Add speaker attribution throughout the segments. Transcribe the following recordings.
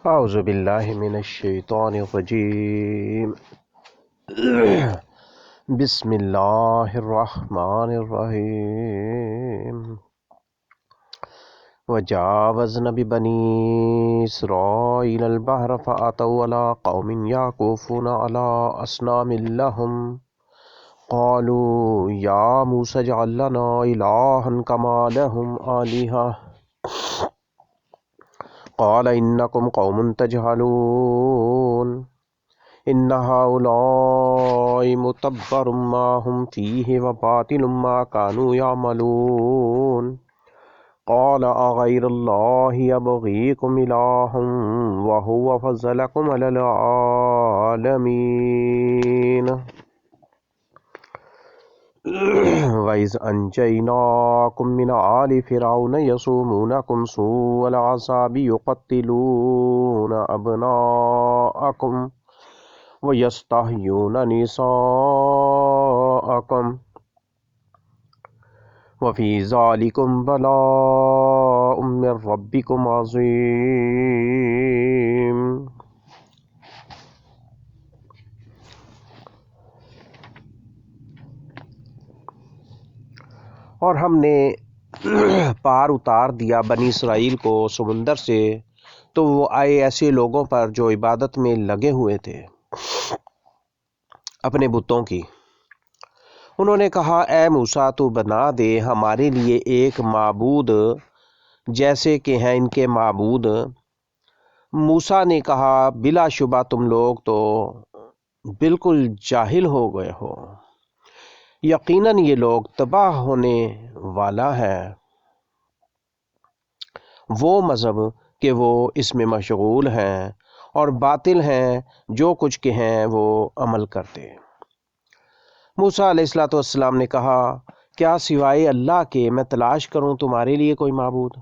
Speaker 1: اعوذ باللہ من الشیطان الرجیم بسم اللہ الرحمن الرحیم وجاوزنا ببنی اسرائیل البحر فأتوا على قوم يعكفون على أصنام لهم قالوا يا موسى اجعل لنا إلها كما لهم آلهة قال إنكم قوم تجهلون إن هؤلاء متبر ما هم فيه وباطل ما كانوا يعملون قال أغير الله يبغيكم إلها وهو فضلكم على العالمين وَإِذْ أَنْجَيْنَاكُمْ مِنْ آلِ فِرْعَوْنَ يَسُومُونَكُمْ سُوءَ الْعَذَابِ يُقَتِّلُونَ أَبْنَاءَكُمْ وَيَسْتَحْيُونَ نِسَاءَكُمْ وَفِي ذَلِكُمْ بَلَاءٌ مِّن رَّبِّكُمْ عَظِيمٌ۔ اور ہم نے پار اتار دیا بنی اسرائیل کو سمندر سے، تو وہ آئے ایسے لوگوں پر جو عبادت میں لگے ہوئے تھے اپنے بتوں کی۔ انہوں نے کہا اے موسیٰ تو بنا دے ہمارے لیے ایک معبود جیسے کہ ہیں ان کے معبود۔ موسیٰ نے کہا بلا شبہ تم لوگ تو بالکل جاہل ہو گئے ہو، یقیناً یہ لوگ تباہ ہونے والا ہے وہ مذہب کہ وہ اس میں مشغول ہیں اور باطل ہیں جو کچھ کہ ہیں وہ عمل کرتے۔ موسیٰ علیہ السلام نے کہا کیا سوائے اللہ کے میں تلاش کروں تمہارے لیے کوئی معبود،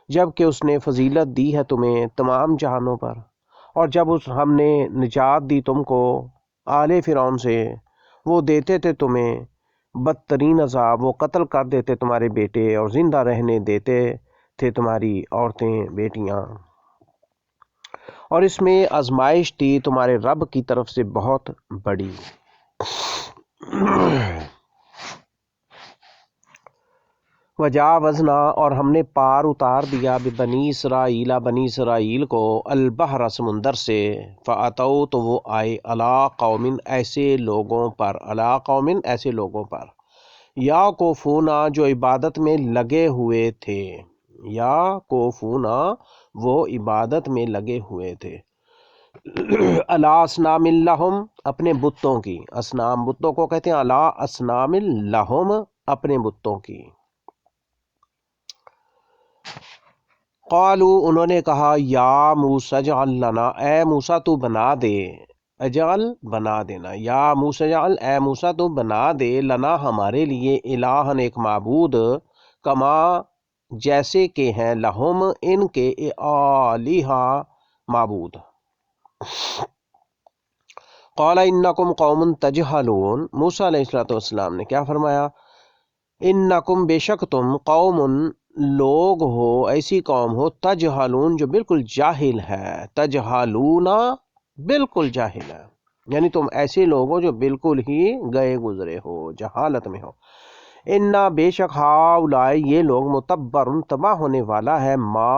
Speaker 1: جب کہ اس نے فضیلت دی ہے تمہیں تمام جہانوں پر، اور جب ہم نے نجات دی تم کو آل فرعون سے، وہ دیتے تھے تمہیں بدترین عذاب، وہ قتل کر دیتے تمہارے بیٹے اور زندہ رہنے دیتے تھے تمہاری عورتیں بیٹیاں، اور اس میں آزمائش تھی تمہارے رب کی طرف سے بہت بڑی۔ وجاوزنا اور ہم نے پار اتار دیا بنی اسرائیل بنی اسرائیل کو البحر سمندر سے، فاتوا تو وہ آئے علی قوم ایسے لوگوں پر، علی قوم ایسے لوگوں پر، یعکفون جو عبادت میں لگے ہوئے تھے، یعکفون وہ عبادت میں لگے ہوئے تھے، علی اصنام لہم اپنے بتوں کی، اصنام بتوں کو کہتے ہیں، علی اصنام لہم اپنے بتوں کی۔ قالوا انہوں نے کہا یا موسیٰ اجعل لنا اے موسیٰ تو بنا دے، اجعل بنا دینا، یا موسیٰ اجعل اے موسیٰ تو بنا دے لنا ہمارے لیے الہن ایک معبود، کما جیسے کہ ہیں لہم ان کے آلہہ معبود۔ قال انکم قوم تجہلون موسیٰ علیہ السلام نے کیا فرمایا، انکم بے شک تم قوم لوگ ہو، ایسی قوم ہو، تجہلون جو بالکل جاہل ہے، تجہلون بالکل جاہل ہے، یعنی تم ایسے لوگ ہو جو بالکل ہی گئے گزرے ہو، جہالت میں ہو۔ انا بے شک ہؤلاء یہ لوگ متبرن تباہ ہونے والا ہے، ما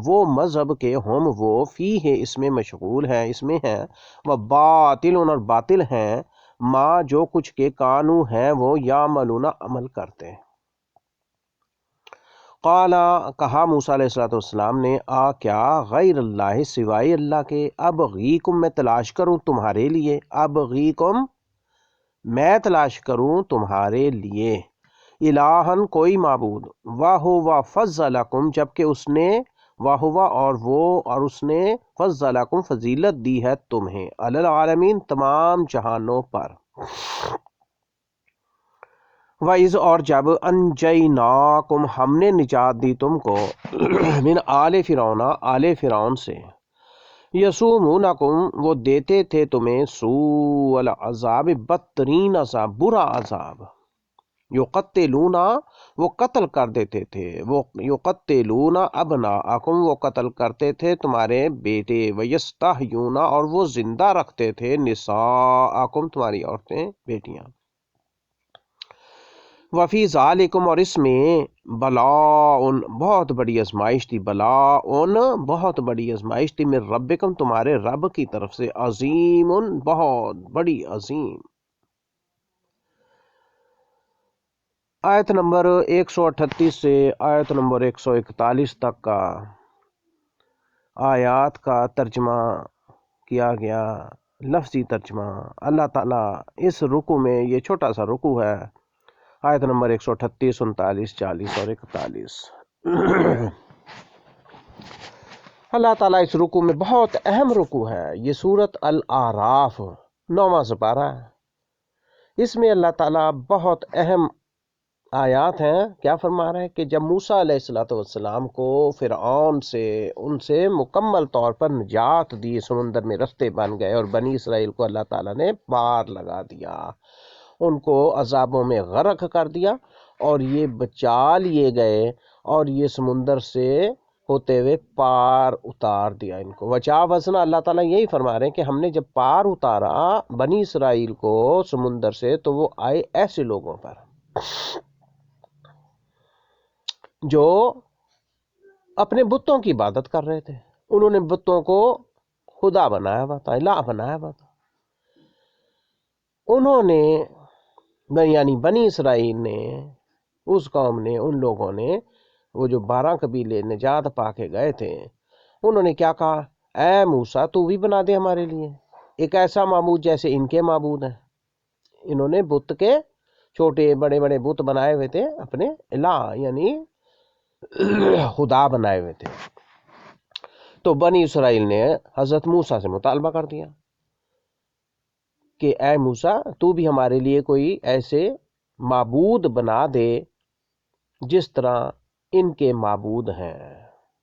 Speaker 1: وہ مذہب کے ہم وہ فیہ اس میں مشغول ہیں، اس میں ہیں، وہ باطل اور باطل ہیں، ما جو کچھ کے کانو ہیں وہ یعملون عمل کرتے ہیں۔ قال کہا موسیٰ علیہ السلام نے کیا غیر اللہ سوائے اللہ کے، ابغیکم میں تلاش کروں تمہارے لیے، ابغیکم میں تلاش کروں تمہارے لیے، الہن کوئی معبود، وَهُوَ فَضَّلَكُمْ جبکہ اس نے، وَهُوَ اور وہ اور اس نے، فَضَّلَكُمْ فضیلت دی ہے تمہیں، علی العالمین تمام جہانوں پر۔ وَإِذْ اور جب أَنْجَيْنَاكُمْ ہم نے نجات دی تم کو، من آل فرعون آل فرعون سے، یسومونکم وہ دیتے تھے تمہیں سوء العذاب بدترین عذاب، برا عذاب، یقتلونا وہ قتل کر دیتے تھے، وہ یقتلونا ابناءکم وہ قتل کرتے تھے تمہارے بیٹے، ویستحیونا اور وہ زندہ رکھتے تھے نساءکم تمہاری عورتیں بیٹیاں، وفی ذالکم اور اس میں بلاء بہت بڑی آزمائش تھی، بلاء بہت بڑی آزمائش تھی، من ربکم تمہارے رب کی طرف سے، عظیم بہت بڑی عظیم۔ آیت نمبر 138 سے آیت نمبر 141 تک کا آیات کا ترجمہ کیا گیا، لفظی ترجمہ۔ اللہ تعالیٰ اس رکوع میں، یہ چھوٹا سا رکوع ہے، آیت نمبر 138، 39، 40 اور 41۔ اللہ تعالیٰ اس رکوع میں، بہت اہم رکوع ہے یہ، سورۃ الاعراف 9واں سپارہ ہے، اس میں اللہ تعالیٰ بہت اہم آیات ہیں۔ کیا فرما رہے ہیں کہ جب موسیٰ علیہ السلام کو فرعون سے، ان سے مکمل طور پر نجات دی، سمندر میں رستے بن گئے اور بنی اسرائیل کو اللہ تعالیٰ نے پار لگا دیا، ان کو عذابوں میں غرق کر دیا اور یہ بچا لیے گئے اور یہ سمندر سے ہوتے ہوئے پار اتار دیا ان کو۔ وچا وزنا، اللہ تعالیٰ یہی فرما رہے ہیں کہ ہم نے جب پار اتارا بنی اسرائیل کو سمندر سے، تو وہ آئے ایسے لوگوں پر جو اپنے بتوں کی عبادت کر رہے تھے، انہوں نے بتوں کو خدا بنایا ہوا تھا، الہ بنایا ہوا تھا۔ انہوں نے یعنی بنی اسرائیل نے، اس قوم نے، ان لوگوں نے، وہ جو 12 قبیلے نجات پا کے گئے تھے، انہوں نے کیا کہا، اے موسیٰ تو بھی بنا دے ہمارے لیے ایک ایسا معبود جیسے ان کے معبود ہیں۔ انہوں نے بت کے چھوٹے بڑے بڑے بت بنائے ہوئے تھے، اپنے الہ یعنی خدا بنائے ہوئے تھے۔ تو بنی اسرائیل نے حضرت موسیٰ سے مطالبہ کر دیا کہ اے موسیٰ تو بھی ہمارے لیے کوئی ایسے معبود بنا دے جس طرح ان کے معبود ہیں۔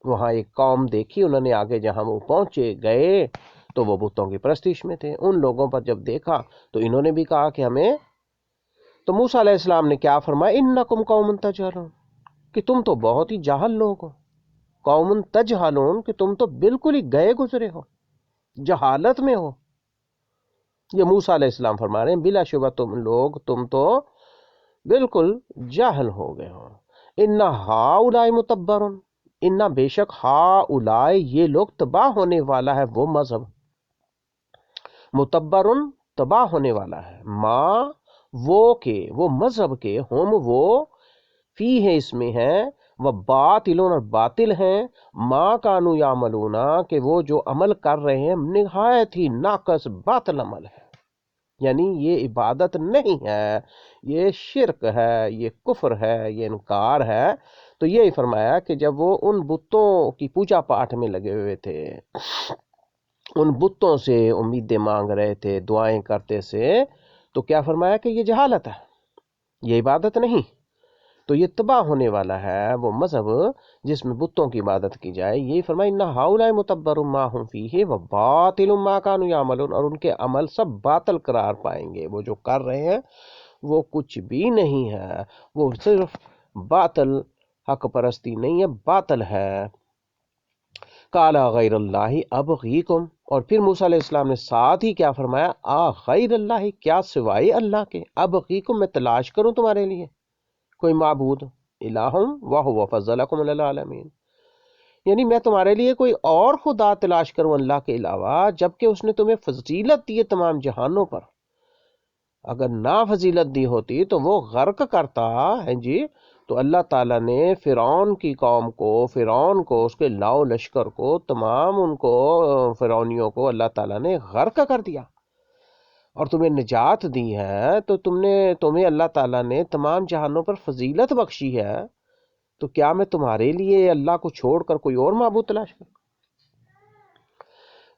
Speaker 1: وہاں ایک قوم دیکھی انہوں نے، آگے جہاں وہ پہنچے گئے تو وہ بتوں کی پرستش میں تھے۔ ان لوگوں پر جب دیکھا تو انہوں نے بھی کہا کہ ہمیں، تو موسیٰ علیہ السلام نے کیا فرمایا، انکم قوم تجہلون، کہ تم تو بہت ہی جاہل لوگ ہو، قوم تجہلون کہ تم تو بالکل ہی گئے گزرے ہو، جہالت میں ہو۔ یہ موسیٰ علیہ السلام فرما رہے ہیں بلا شبہ تم تو بالکل جاہل ہو گئے ہو۔ ان ہؤلاء متبر، ان بے شک ہؤلاء یہ لوگ، تباہ ہونے والا ہے وہ مذہب، متبر تباہ ہونے والا ہے، ما وہ کہ وہ مذہب کے، ہم وہ فی ہے اس میں ہے، وہ باطلون اور باطل ہیں، ما کانوا یعملون کہ وہ جو عمل کر رہے ہیں نہایت ہی ناقص باطل عمل ہے، یعنی یہ عبادت نہیں ہے، یہ شرک ہے، یہ کفر ہے، یہ انکار ہے۔ تو یہی فرمایا کہ جب وہ ان بتوں کی پوجا پاٹ میں لگے ہوئے تھے، ان بتوں سے امیدیں مانگ رہے تھے، دعائیں کرتے سے، تو کیا فرمایا کہ یہ جہالت ہے، یہ عبادت نہیں۔ تو یہ تباہ ہونے والا ہے وہ مذہب جس میں بتوں کی عبادت کی جائے۔ یہی فرمایا ان ہؤلاء متبر ما هم فیہ وباطل ما كانوا یعملون، اور ان کے عمل سب باطل قرار پائیں گے، وہ جو کر رہے ہیں وہ کچھ بھی نہیں ہے، وہ صرف باطل، حق پرستی نہیں ہے، باطل ہے۔ قال غیر اللہ ابغیکم، اور پھر موسیٰ علیہ السلام نے ساتھ ہی کیا فرمایا، غیر اللہ، کیا سوائے اللہ کے، ابغیکم میں تلاش کروں تمہارے لیے کوئی معبود، الہ وہو فضلکم علی العالمین، یعنی میں تمہارے لیے کوئی اور خدا تلاش کروں اللہ کے علاوہ، جبکہ اس نے تمہیں فضیلت دی ہے تمام جہانوں پر۔ اگر نہ فضیلت دی ہوتی تو وہ غرق کرتا ہے جی۔ تو اللہ تعالیٰ نے فرعون کی قوم کو، فرعون کو، اس کے لاؤ لشکر کو، تمام ان کو فرعونیوں کو اللہ تعالیٰ نے غرق کر دیا، اور تمہیں نجات دی ہے، تو تمہیں اللہ تعالیٰ نے تمام جہانوں پر فضیلت بخشی ہے، تو کیا میں تمہارے لیے اللہ کو چھوڑ کر کوئی اور معبود تلاش کروں؟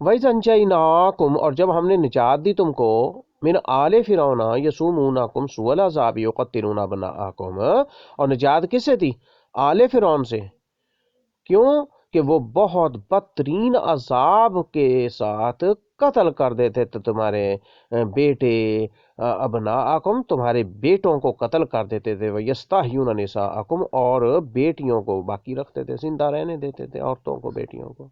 Speaker 1: وَإِذْ أَنْجَيْنَاكُمْ، اور جب ہم نے نجات دی تم کو، من آل فرعون یسومونکم سوء العذاب یقتلون ابناءکم، اور نجات کس سے دی؟ آل فرعون سے۔ کیوں؟ کہ وہ بہت بدترین عذاب کے ساتھ قتل کر دیتے تھے تمہارے بیٹے، ابناءکم، تمہارے بیٹوں کو قتل کر دیتے تھے، وَيَسْتَحْيُونَ نِسَاءَکم، اور بیٹیوں کو باقی رکھتے تھے، زندہ رہنے دیتے تھے عورتوں کو، بیٹیوں کو۔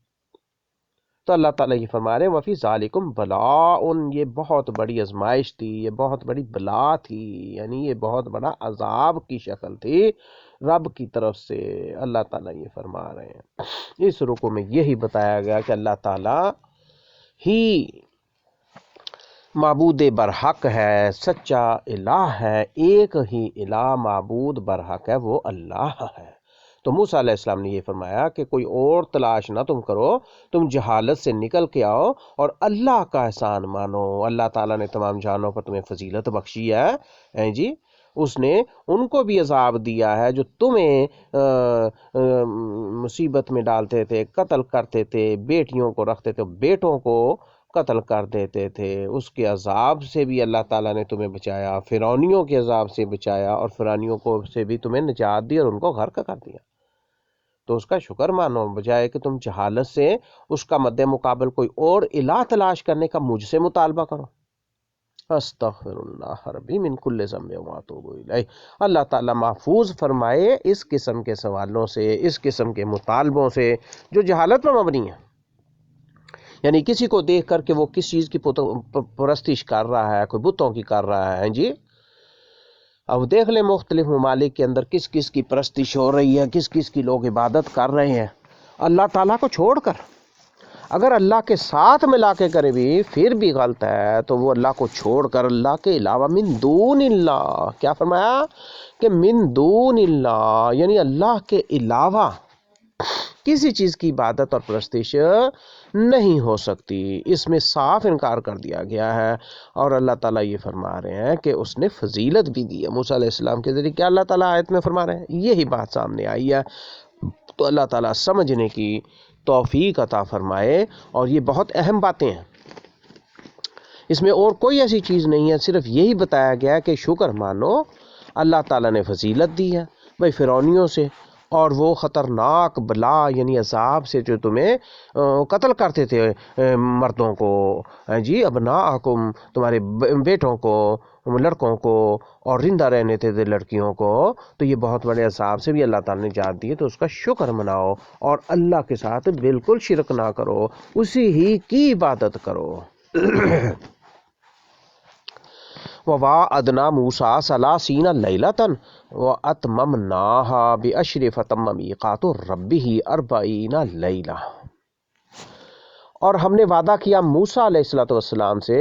Speaker 1: تو اللہ تعالیٰ یہ فرما رہے ہیں وَفِي ذَلِكُمْ بَلَاءٌ، یہ بہت بڑی آزمائش تھی، یہ بہت بڑی بلا تھی، یعنی یہ بہت بڑا عذاب کی شکل تھی رب کی طرف سے۔ اللہ تعالیٰ یہ فرما رہے ہیں۔ اس رکوع میں یہی بتایا گیا کہ اللہ تعالیٰ ہی معبود برحق ہے، سچا الہ ہے، ایک ہی الہ معبود برحق ہے، وہ اللہ ہے۔ تو موسیٰ علیہ السلام نے یہ فرمایا کہ کوئی اور تلاش نہ تم کرو، تم جہالت سے نکل کے آؤ اور اللہ کا احسان مانو۔ اللہ تعالیٰ نے تمام جانوں پر تمہیں فضیلت بخشی ہے جی، اس نے ان کو بھی عذاب دیا ہے جو تمہیں مصیبت میں ڈالتے تھے، قتل کرتے تھے، بیٹیوں کو رکھتے تھے، بیٹوں کو قتل کر دیتے تھے، اس کے عذاب سے بھی اللہ تعالیٰ نے تمہیں بچایا، فرعونیوں کے عذاب سے بچایا، اور فرعونیوں کو سے بھی تمہیں نجات دی اور ان کو غرق کر دیا۔ تو اس کا شکر مانو، بجائے کہ تم جہالت سے اس کا مد مقابل کوئی اور الہ تلاش کرنے کا مجھ سے مطالبہ کرو۔ استغفر اللہ ربی من کل ذنب واتوب الیہ۔ اللہ تعالیٰ محفوظ فرمائے اس قسم کے سوالوں سے، اس قسم کے مطالبوں سے جو جہالت پر مبنی ہیں، یعنی کسی کو دیکھ کر کہ وہ کس چیز کی پرستش کر رہا ہے، کوئی بتوں کی کر رہا ہے جی۔ اب دیکھ لیں مختلف ممالک کے اندر کس کس کی پرستش ہو رہی ہے، کس کس کی لوگ عبادت کر رہے ہیں اللہ تعالیٰ کو چھوڑ کر۔ اگر اللہ کے ساتھ ملا کے کرے بھی پھر بھی غلط ہے، تو وہ اللہ کو چھوڑ کر اللہ کے علاوہ من دون اللہ، کیا فرمایا کہ من دون اللہ، یعنی اللہ کے علاوہ کسی چیز کی عبادت اور پرستش نہیں ہو سکتی، اس میں صاف انکار کر دیا گیا ہے۔ اور اللہ تعالیٰ یہ فرما رہے ہیں کہ اس نے فضیلت بھی دی ہے موسیٰ علیہ السلام کے ذریعے، کیا اللہ تعالیٰ آیت میں فرما رہے ہیں، یہی بات سامنے آئی ہے۔ تو اللہ تعالیٰ سمجھنے کی توفیق عطا فرمائے، اور یہ بہت اہم باتیں ہیں، اس میں اور کوئی ایسی چیز نہیں ہے، صرف یہی بتایا گیا کہ شکر مانو، اللہ تعالیٰ نے فضیلت دی ہے بھائی فرعونیوں سے، اور وہ خطرناک بلا یعنی عذاب سے جو تمہیں قتل کرتے تھے مردوں کو جی، ابناءکم، تمہارے بیٹوں کو، لڑکوں کو، اور زندہ رہنے تھے لڑکیوں کو، تو یہ بہت بڑے عذاب سے بھی اللہ تعالیٰ نے نجات دی ہے۔ تو اس کا شکر مناؤ اور اللہ کے ساتھ بالکل شرک نہ کرو، اسی ہی کی عبادت کرو۔ وَوَاعَدْنَا مُوسَىٰ 30 لَيْلَةً وَأَتْمَمْنَاهَا بِعَشْرٍ فَتَمَّ مِيقَاتُ رَبِّهِ 40 لَيْلَةً، اور ہم نے وعدہ کیا موسیٰ علیہ السلام سے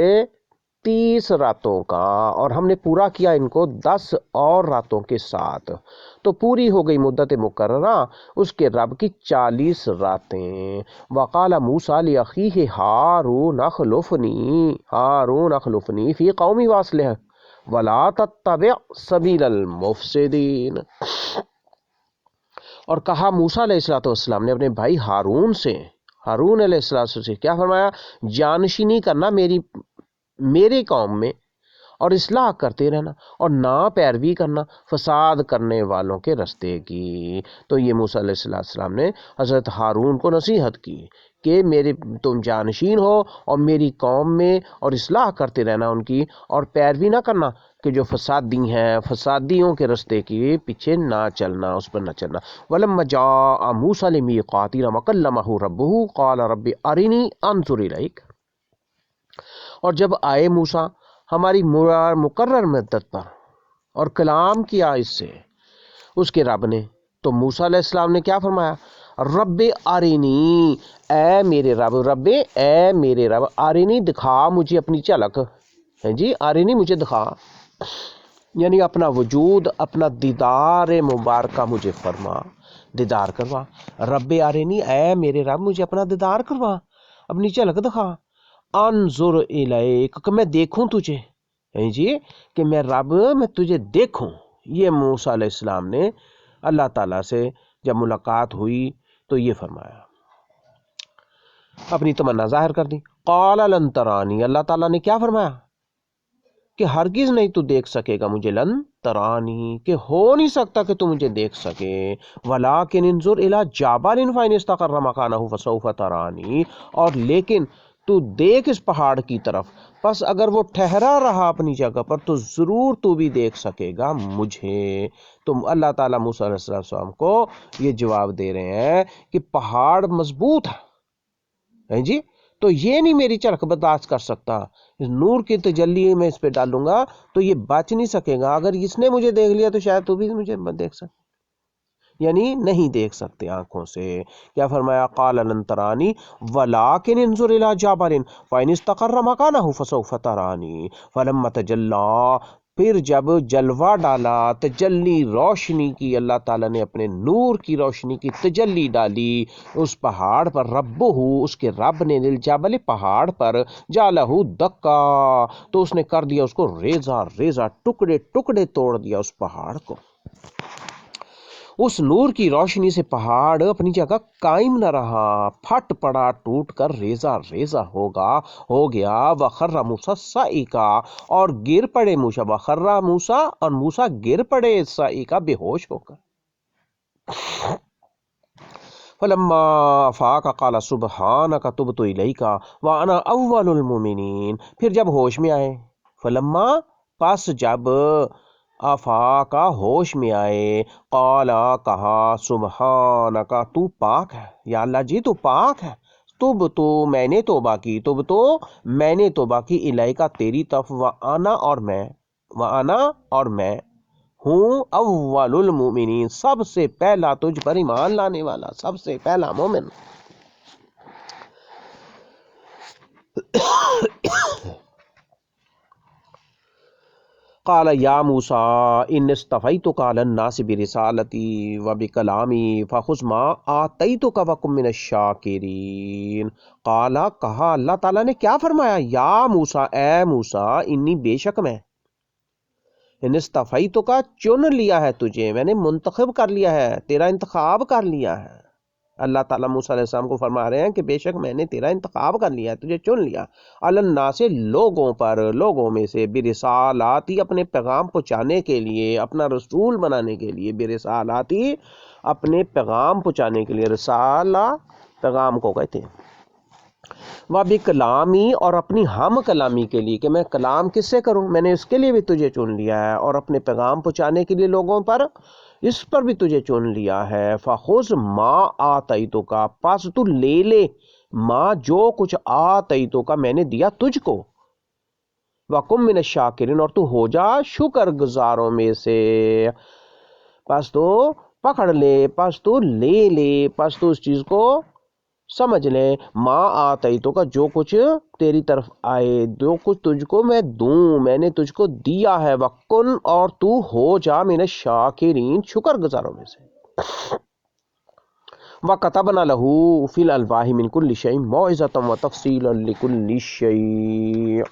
Speaker 1: 30 راتوں کا، اور ہم نے پورا کیا ان کو 10 اور راتوں کے ساتھ، تو پوری ہو گئی مدت مقررہ اس کے رب کی 40 راتیں۔ وقال موسیٰ لأخیہ ہارون اخلفنی فی قومی واصلح ولا تتبع سبیل المفسدین، اور کہا موسیٰ علیہ السلام نے اپنے بھائی ہارون علیہ السلام سے کیا فرمایا، جانشینی کرنا میری قوم میں، اور اصلاح کرتے رہنا، اور نہ پیروی کرنا فساد کرنے والوں کے رستے کی۔ تو یہ موسیٰ علیہ السلام نے حضرت ہارون کو نصیحت کی کہ تم جانشین ہو اور میری قوم میں، اور اصلاح کرتے رہنا ان کی، اور پیروی نہ کرنا کہ جو فسادی ہیں، فسادیوں کے رستے کی پیچھے نہ چلنا، اس پر نہ چلنا۔ وَلَمَّا جَاءَ مُوسَىٰ لِمِيقَاتِنَا وَكَلَّمَهُ رَبُّهُ قَالَ رَبِّ أَرِنِي أَنظُرْ إِلَيْكَ، اور جب آئے موسیٰ ہماری مقرر مدت پر اور کلام کیا اس سے اس کے رب نے، تو موسیٰ علیہ السلام نے کیا فرمایا، رب آرینی، اے میرے رب آرینی، دکھا مجھے اپنی جھلک جی، آرینی مجھے دکھا، یعنی اپنا وجود، اپنا دیدار مبارکہ مجھے فرما، دیدار کروا۔ رب آرینی، اے میرے رب مجھے اپنا دیدار کروا، اپنی جھلک دکھا۔ انظر الیک، کہ میں دیکھوں تجھے جی، کہ میں رب میں تجھے دیکھوں۔ یہ موسیٰ علیہ السلام نے اللہ تعالیٰ سے جب ملاقات ہوئی تو یہ فرمایا، اپنی تمنا ظاہر کر دی۔ قال لن ترانی، اللہ تعالیٰ نے کیا فرمایا، کہ ہرگز نہیں تو دیکھ سکے گا مجھے، لن ترانی کہ ہو نہیں سکتا کہ تو مجھے دیکھ سکے، ولیکن انظر الی جبل فإن استقر مکانہ فسوف ترانی، اور لیکن تو دیکھ اس پہاڑ کی طرف، پس اگر وہ ٹھہرا رہا اپنی جگہ پر تو ضرور تو بھی دیکھ سکے گا مجھے۔ تو اللہ تعالیٰ موسیٰ علیہ السلام کو یہ جواب دے رہے ہیں کہ پہاڑ مضبوط ہے جی، تو یہ نہیں میری چرخ برداشت کر سکتا، اس نور کی تجلی میں اس پہ ڈالوں گا تو یہ بچ نہیں سکے گا، اگر اس نے مجھے دیکھ لیا تو شاید تو بھی مجھے دیکھ سکے، یعنی نہیں دیکھ سکتے آنکھوں سے۔ کیا فرمایا؟ قال لن ترانی ولکن انظر الی جبل فإن استقر مکانہ فسوف ترانی، فلما تجلی، پھر جب جلوہ ڈالا، تجلی روشنی کی، اللہ تعالیٰ نے اپنے نور کی روشنی کی تجلی ڈالی اس پہاڑ پر، ربہ، اس کے رب نے، للجبل، پہاڑ پر، جعلہ دکا، تو اس نے کر دیا اس کو ریزہ ریزہ، ٹکڑے ٹکڑے توڑ دیا اس پہاڑ کو۔ اس نور کی روشنی سے پہاڑ اپنی جگہ قائم نہ رہا، پھٹ پڑا، ٹوٹ کر ریزہ ریزہ ہو گیا۔ وخر موسیٰ صعقا، اور گر پڑے موسیٰ، وخر موسیٰ، اور موسیٰ گر پڑے صعقا، بے ہوش ہو کر۔ فلما افاق قال سبحانک تبت الیک وانا اول المؤمنین، پھر جب ہوش میں آئے، فلما، پس جب، آفاقہ، ہوش میں آئے، قالا، کہا، سبحانک، تو پاک ہے یا اللہ جی، تو پاک ہے، تب تو میں نے توبہ کی، تب تو میں نے توبہ کی، الیکا، تیری طرف، وانا، اور میں ہوں اول المؤمنین، سب سے پہلا تجھ پر ایمان لانے والا، سب سے پہلا مومن۔ قال یا موسیٰ انی اصطفیتک علی الناس برسالتی وبکلامی فخذ ما آتیتک وکن من الشاکرین۔ قال، کہا، اللہ تعالیٰ نے کیا فرمایا؟ یا موسیٰ، اے موسیٰ، انی، بے شک میں، ان اصطفیتک، چن لیا ہے تجھے، میں نے منتخب کر لیا ہے، تیرا انتخاب کر لیا ہے۔ اللہ تعالیٰ موسیٰ علیہ السلام کو فرما رہے ہیں کہ بے شک میں نے تیرا انتخاب کر لیا ہے، تجھے چن لیا، علی الناس، لوگوں پر، لوگوں میں سے، برسالاتی، اپنے پیغام پہنچانے کے لیے، اپنا رسول بنانے کے لیے، برسالاتی، اپنے پیغام پہنچانے کے لیے، رسالہ پیغام کو کہتے ہیں، وبکلامی، اور اپنی ہم کلامی کے لیے، کہ میں کلام کس سے کروں، میں نے اس کے لیے بھی تجھے چن لیا ہے، اور اپنے پیغام پہنچانے کے لیے لوگوں پر، اس پر بھی تجھے چن لیا ہے۔ فخذ ما آتیتک، پس تو لے لے، ما، جو کچھ، آتیتک، میں نے دیا تجھ کو، وکن من الشاکرین، اور تو ہو جا شکر گزاروں میں سے، پس تو پکڑ لے، پس تو لے لے، پس تو اس چیز کو سمجھ لے، ما آتیتک، جو کچھ تیری طرف آئے، جو کچھ تجھ کو میں دوں، میں نے تجھ کو دیا ہے، وکن، اور تو ہو جا، من الشاکرین، شکر گزاروں میں سے۔ وَكَتَبْنَا لَهُ فِي الْأَلْوَاحِ مِنْ كُلِّ شَيْءٍ مَوْعِظَةً وَتَفْصِيلًا لِكُلِّ شَيْءٍ۔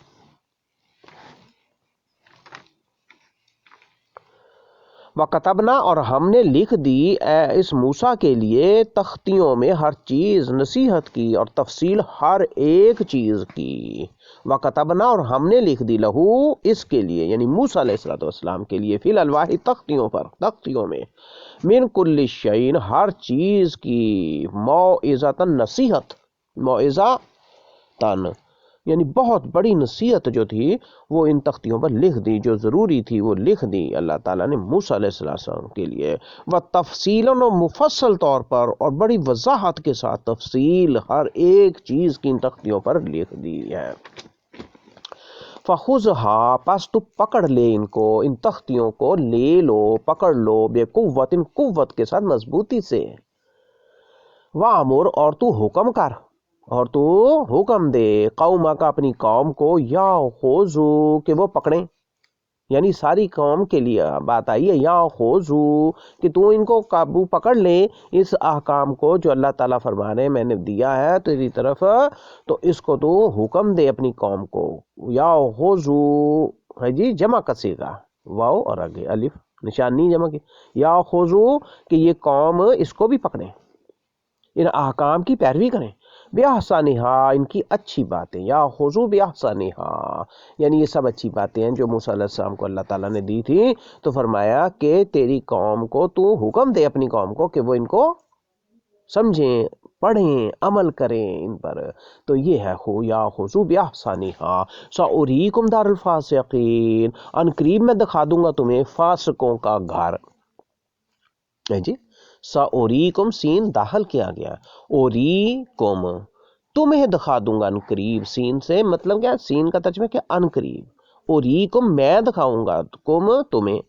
Speaker 1: وَكَتَبْنَا، اور ہم نے لکھ دی، اس موسیٰ کے لیے، تختیوں میں ہر چیز، نصیحت کی اور تفصیل ہر ایک چیز کی۔ وَكَتَبْنَا، اور ہم نے لکھ دی، لہو، اس کے لیے، یعنی موسیٰ علیہ السلام کے لیے، فی الالواح، تختیوں پر، تختیوں میں، من کل شیء، ہر چیز کی، موعظۃ، نصیحت، موعظہ تن، یعنی بہت بڑی نصیحت جو تھی وہ ان تختیوں پر لکھ دی، جو ضروری تھی وہ لکھ دی اللہ تعالیٰ نے موسیٰ علیہ السلام کے لیے، و تفصیلاً، و مفصل طور پر، اور بڑی وضاحت کے ساتھ تفصیل ہر ایک چیز کی ان تختیوں پر لکھ دی ہے۔ فخذھا، پس تو پکڑ لے ان کو، ان تختیوں کو لے لو، پکڑ لو، بے قوت، ان قوت کے ساتھ، مضبوطی سے، وامر، اور تو حکم کر، اور تو حکم دے، قوما کا، اپنی قوم کو، یا خوضو، کہ وہ پکڑیں، یعنی ساری قوم کے لیے بات آئی ہے، یا خوضو، کہ تو ان کو قابو پکڑ لے، اس احکام کو جو اللہ تعالیٰ فرما رہے ہیں میں نے دیا ہے تیری طرف، تو اس کو تو حکم دے اپنی قوم کو، یا خوضو ہے جی، جمع کا صیغہ، واو اور آگے الف، نشانی جمع کی، یا خوضو، کہ یہ قوم اس کو بھی پکڑیں، ان احکام کی پیروی کریں، بیاحسانہا، ان کی اچھی باتیں، یا خذو بیاحسانہا، یعنی یہ سب اچھی باتیں ہیں جو موسیٰ علیہ السلام کو اللہ تعالیٰ نے دی تھی. تو فرمایا کہ تیری قوم کو تو حکم دے اپنی قوم کو کہ وہ ان کو سمجھیں، پڑھیں، عمل کریں ان پر. تو یہ ہے یا خذو بیاحسانہا سأریکم دار الفاسقین، ان قریب میں دکھا دوں گا تمہیں فاسقوں کا گھر. جی سأریکم، سین داخل کیا گیا، اوریکم تمہیں دکھا دوں گا ان قریب، سین سے مطلب کیا، سین کا ترجمہ کیا، ان قریب. اوریکم میں دکھاؤں گا، کم تمہیں،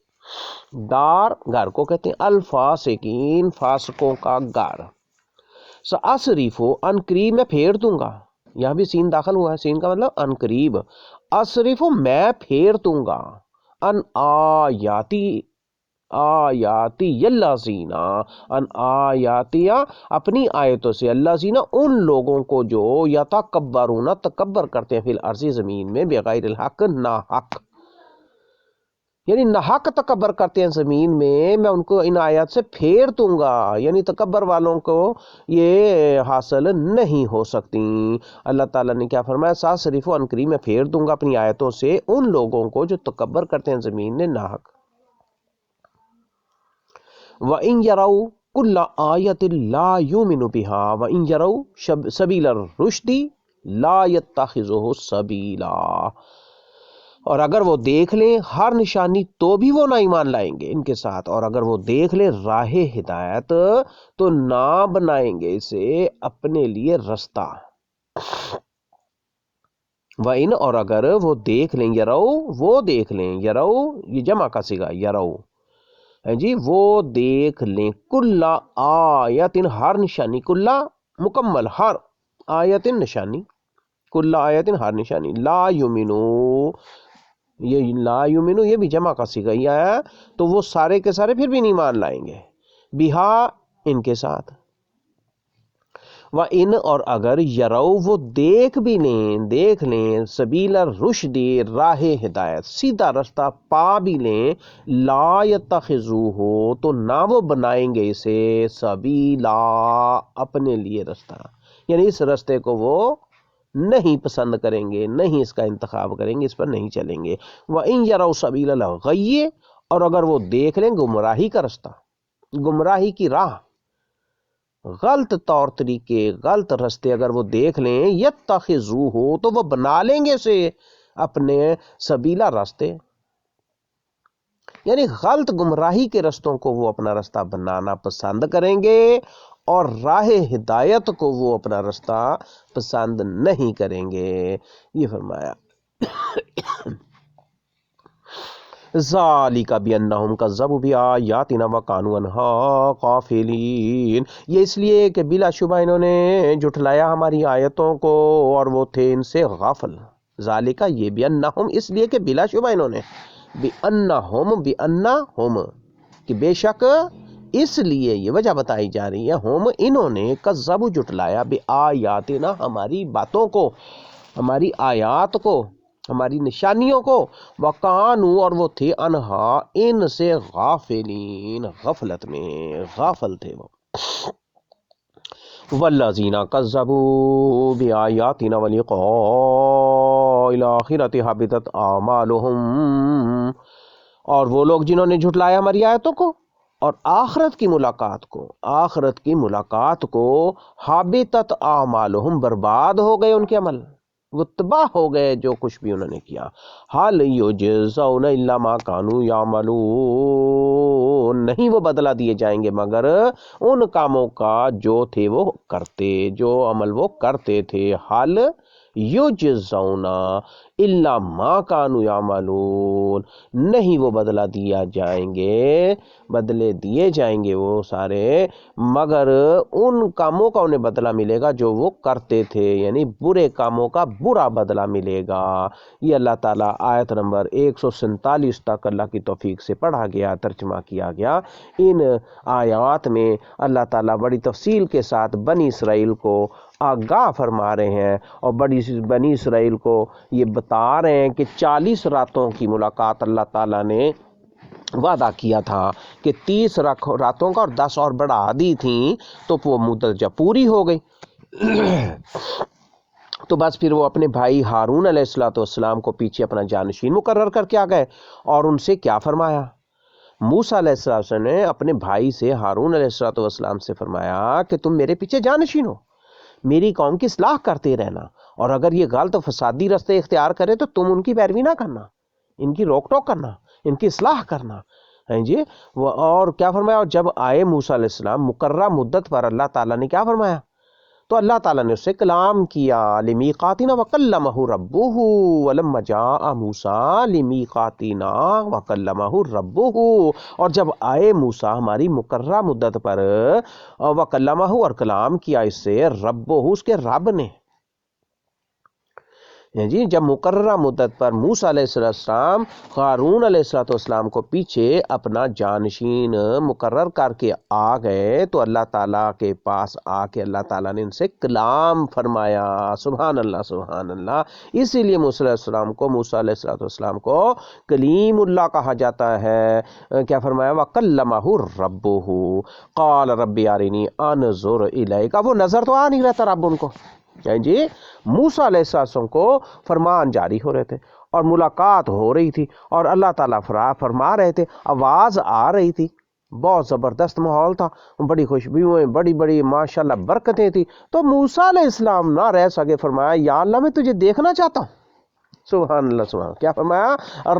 Speaker 1: دار گھر کو کہتے ہیں، الفاسقین فاسقوں کا گھر. سأصرفو ان قریب میں پھیر دوں گا، یہاں بھی سین داخل ہوا ہے، سین کا مطلب ان قریب. اصرفو میں پھیر دوں گا، ان آیاتی، آیاتی اللہ زینا، ان آیاتیا اپنی آیتوں سے، اللہ زینا ان لوگوں کو جو یتکبرون تکبر کرتے ہیں، فی الارض زمین میں، بغیر الحق نا حق، یعنی نہ حق تکبر کرتے ہیں زمین میں ان کو ان آیات سے پھیر دوں گا، یعنی تکبر والوں کو یہ حاصل نہیں ہو سکتی. اللہ تعالیٰ نے کیا فرمایا، ساصرف عن قریب میں پھیر دوں گا اپنی آیتوں سے ان لوگوں کو جو تکبر کرتے ہیں زمین میں ناحق. وَإِن يَرَوْا كُلَّ آيَةٍ لَا يُؤْمِنُوا بِهَا وَإِن يَرَوْا سَبِيلَ الرُّشْدِ لَا يَتَّخِذُهُ سَبِيلًا، اور اگر وہ دیکھ لیں ہر نشانی تو بھی وہ نہ ایمان لائیں گے ان کے ساتھ، اور اگر وہ دیکھ لیں راہ ہدایت تو نہ بنائیں گے اسے اپنے لیے رستہ. وَإِن، اور اگر وہ دیکھ لیں، یرو وہ دیکھ لیں، یرو یہ جمع کا صیغہ، یرو جی وہ دیکھ لیں، کل آیتن ہر نشانی، کل مکمل، ہر آیتن نشانی، کل آیتن ہر نشانی، لا یمنو، یہ لا یمنو یہ بھی جمع کا صیغہ ہی آیا، تو وہ سارے کے سارے پھر بھی نہیں مان لائیں گے، بہا ان کے ساتھ. وَإِن، اور اگر یرو وہ دیکھ بھی لیں، دیکھ لیں، سبیل الرشد راہ ہدایت، سیدھا رستہ پا بھی لیں، لا یتخذوہ تو نہ وہ بنائیں گے اسے سبیلا اپنے لیے رستہ، یعنی اس رستے کو وہ نہیں پسند کریں گے، نہیں اس کا انتخاب کریں گے، اس پر نہیں چلیں گے. وَإِن یروا سبیل الغی، اور اگر وہ دیکھ لیں گمراہی کا رستہ، گمراہی کی راہ، غلط طور طریقے، غلط رستے اگر وہ دیکھ لیں، یتخذوہ تو وہ بنا لیں گے اسے اپنے سبیلا راستے، یعنی غلط گمراہی کے رستوں کو وہ اپنا رستہ بنانا پسند کریں گے، اور راہ ہدایت کو وہ اپنا رستہ پسند نہیں کریں گے. یہ فرمایا ذالک بانہم کذبوا بآیاتنا وکانوا عنہا غافلین، یہ اس لیے کہ بلا شبہ انہوں نے جھٹلایا ہماری آیتوں کو اور وہ تھے ان سے غافل. ذالک یہ بانہم اس لیے کہ بلا شبہ انہوں نے، بانہم کہ بے شک، اس لیے یہ وجہ بتائی جا رہی ہے، ہم انہوں نے کذبوا جھٹلایا بآیاتنا ہماری باتوں کو، ہماری آیات کو، ہماری نشانیوں کو، وَقَانُوا اور وہ تھے انہا ان سے غافلین غفلت میں غافل تھے وہ. وَالَّذِينَ كَذَّبُوا بِآيَاتِنَا وَلِقَاءِ الْآخِرَةِ حَبِطَتْ أَعْمَالُهُمْ، اور وہ لوگ جنہوں نے جھٹلایا ہماری آیتوں کو اور آخرت کی ملاقات کو، آخرت کی ملاقات کو، حَبِطَتْ أَعْمَالُهُمْ برباد ہو گئے ان کے عمل، وہ تباہ ہو گئے جو کچھ بھی انہوں نے کیا. حَلْ يُجْزَوْنَ إِلَّا مَا كَانُوا يَعْمَلُونَ، نہیں وہ بدلہ دیے جائیں گے مگر ان کاموں کا جو تھے وہ کرتے، جو عمل وہ کرتے تھے. حَلْ يُجْزَوْنَ إِلَّا مَا كَانُوا يَعْمَلُونَ، نہیں وہ بدلہ دیا جائیں گے، بدلے دیے جائیں گے وہ سارے مگر ان کاموں کا انہیں بدلہ ملے گا جو وہ کرتے تھے، یعنی برے کاموں کا برا بدلہ ملے گا. یہ اللہ تعالیٰ آیت نمبر 147 تک اللہ کی توفیق سے پڑھا گیا، ترجمہ کیا گیا. ان آیات میں اللہ تعالیٰ بڑی تفصیل کے ساتھ بنی اسرائیل کو آگاہ فرما رہے ہیں، اور بنی اسرائیل کو یہ بتا رہے ہیں کہ 40 راتوں کی ملاقات اللہ تعالیٰ نے وعدہ کیا تھا کہ 30 راتوں کا اور 10 اور بڑھا دی تھیں، تو وہ مدت جب پوری ہو گئی تو بس پھر وہ اپنے بھائی ہارون علیہ السلام کو پیچھے اپنا جانشین مقرر کر کے آ گئے، اور ان سے کیا فرمایا؟ موسیٰ علیہ السلام نے اپنے بھائی سے ہارون علیہ السلام سے فرمایا کہ تم میرے پیچھے جانشین ہو، میری قوم کی اصلاح کرتے رہنا، اور اگر یہ غلط و فسادی راستے اختیار کرے تو تم ان کی پیروی نہ کرنا، ان کی روک ٹوک کرنا، ان کی اصلاح کرنا. جی اور کیا فرمایا؟ اور جب آئے موسیٰ علیہ السلام مقررہ مدت پر، اللہ تعالیٰ نے کیا فرمایا؟ تو اللہ تعالیٰ نے اس سے کلام کیا، لمیقاتنا وکلمہ ربہ، ولما جاء موسیٰ لمیقاتنا وکلمہ ربہ، اور جب آئے موسیٰ ہماری مقررہ مدت پر، وکلمہ اور کلام کیا اس سے، ربہ اس کے رب نے. جی جب مقررہ مدت پر موسیٰ علیہ السلام ہارون علیہ السلام کو پیچھے اپنا جانشین مقرر کر کے آ گئے، تو اللہ تعالیٰ کے پاس آ کے اللہ تعالیٰ نے ان سے کلام فرمایا. سبحان اللہ سبحان اللہ. اسی لیے موسیٰ علیہ السلام کو کلیم اللہ کہا جاتا ہے. کیا فرمایا؟ وَكَلَّمَهُ رَبُّهُ قَالَ رَبِّ أَرِنِي أَنظُرْ إِلَيْكَ. وہ نظر تو آ نہیں رہتا رب ان کو. جی موسیٰ علیہ السلام کو فرمان جاری ہو رہے تھے اور ملاقات ہو رہی تھی، اور اللہ تعالیٰ فرما رہے تھے، آواز آ رہی تھی، بہت زبردست ماحول تھا، بڑی خوشبوئیں، بڑی بڑی ماشاءاللہ برکتیں تھی. تو موسیٰ علیہ السلام نہ رہ سکے، فرمایا یا اللہ میں تجھے دیکھنا چاہتا ہوں. سبحان اللہ سبحان اللہ. کیا فرمایا؟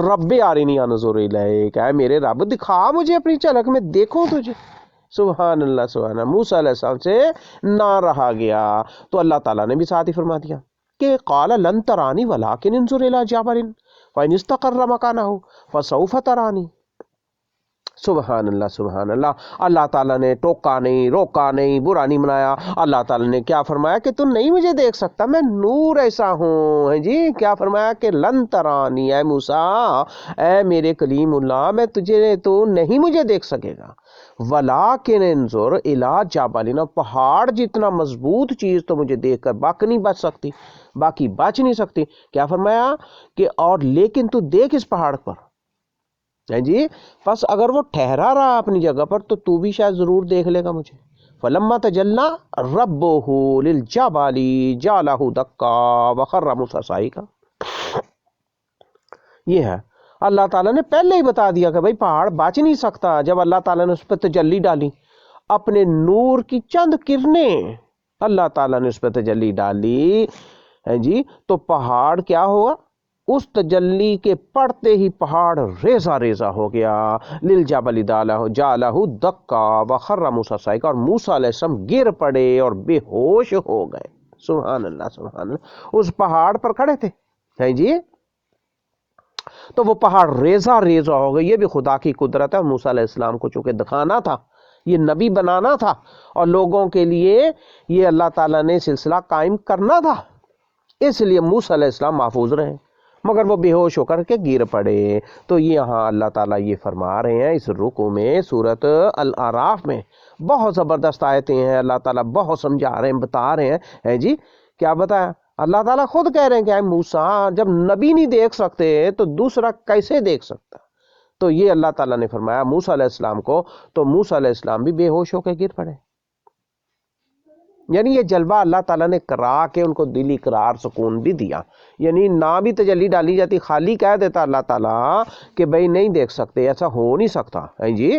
Speaker 1: رب ارنی انظر الیک، اے میرے رب دکھا مجھے اپنی جھلک میں دیکھوں تجھے. سبحان اللہ سبحان اللہ. موسیٰ علیہ السلام سے نہ رہا گیا، تو اللہ تعالیٰ نے بھی ساتھ ہی فرما دیا کہ قال لن ترانی ولکن انظر الی جبل فإن استقر مکانہ فسوف ترانی. سبحان اللہ سبحان اللہ. اللہ تعالیٰ نے ٹوکا نہیں، روکا نہیں، برا نہیں منایا. اللہ تعالیٰ نے کیا فرمایا کہ تو نہیں مجھے دیکھ سکتا، میں نور ایسا ہوں. جی کیا فرمایا کہ لن ترانی، اے موسیٰ، اے میرے کلیم اللہ، میں تجھے تو نہیں مجھے دیکھ سکے گا، ولیکن انظر الی جبل، پہاڑ جتنا مضبوط چیز تو مجھے دیکھ کر باقی نہیں بچ سکتی، باقی بچ نہیں سکتی. کیا فرمایا کہ اور لیکن تو دیکھ اس پہاڑ پر. جی بس اگر وہ ٹھہرا رہا اپنی جگہ پر تو بھی شاید ضرور دیکھ لے گا مجھے. فلما تجلی ربہ للجبل جعلہ دکا وخر موسیٰ صعقا. یہ ہے اللہ تعالیٰ نے پہلے ہی بتا دیا کہ بھائی پہاڑ بچ نہیں سکتا. جب اللہ تعالیٰ نے اس پہ تجلی ڈالی، اپنے نور کی چند کرنیں اللہ تعالیٰ نے اس پہ تجلی ڈالی، جی تو پہاڑ کیا ہوا؟ اس تجلی کے پڑتے ہی پہاڑ ریزہ ریزہ ہو گیا. للجبل جعلہ دکا وخر موسیٰ صعقا، اور موسیٰ علیہ السلام گر پڑے اور بے ہوش ہو گئے. سبحان اللہ سبحان اللہ. اس پہاڑ پر کھڑے تھے جی، تو وہ پہاڑ ریزہ ریزہ ہو گئے. یہ بھی خدا کی قدرت ہے. اور موسیٰ علیہ السلام کو چونکہ دکھانا تھا، یہ نبی بنانا تھا، اور لوگوں کے لیے یہ اللہ تعالیٰ نے سلسلہ قائم کرنا تھا، اس لیے موسیٰ علیہ السلام محفوظ رہے، مگر وہ بے ہوش ہو کر کے گر پڑے. تو یہاں اللہ تعالیٰ یہ فرما رہے ہیں اس رکوع میں، سورۃ الاعراف میں بہت زبردست آیتیں ہیں. اللہ تعالیٰ بہت سمجھا رہے ہیں، بتا رہے ہیں. جی کیا بتایا؟ اللہ تعالیٰ خود کہہ رہے ہیں کہ اے موسیٰ، جب نبی نہیں دیکھ سکتے تو دوسرا کیسے دیکھ سکتا؟ تو یہ اللہ تعالیٰ نے فرمایا موسیٰ علیہ السلام کو، تو موسیٰ علیہ السلام بھی بے ہوش ہو کے گر پڑے. یعنی یہ جلوہ اللہ تعالیٰ نے کرا کے ان کو دلی قرار سکون بھی دیا. یعنی نہ بھی تجلی ڈالی جاتی، خالی کہہ دیتا اللہ تعالیٰ کہ بھئی نہیں دیکھ سکتے، ایسا ہو نہیں سکتا جی،